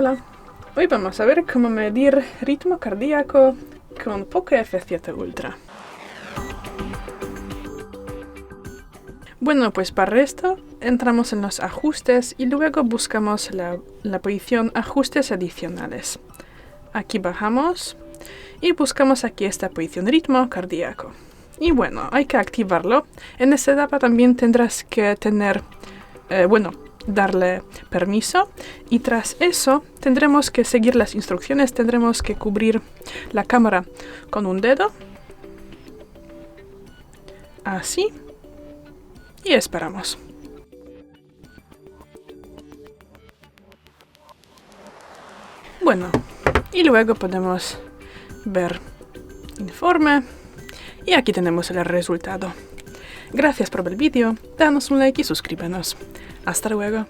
Hola, hoy vamos a ver cómo medir ritmo cardíaco con POCO F7 Ultra. Bueno, pues para esto entramos en los ajustes y luego buscamos la posición ajustes adicionales. Aquí bajamos y buscamos aquí esta posición ritmo cardíaco. Y bueno, hay que activarlo. En esta etapa también tendrás que tener, darle permiso, y tras eso tendremos que seguir las instrucciones, tendremos que cubrir la cámara con un dedo, así, y esperamos. Bueno, y luego podemos ver informe, y aquí tenemos el resultado. Gracias por ver el vídeo, danos un like y suscríbenos. Hasta luego.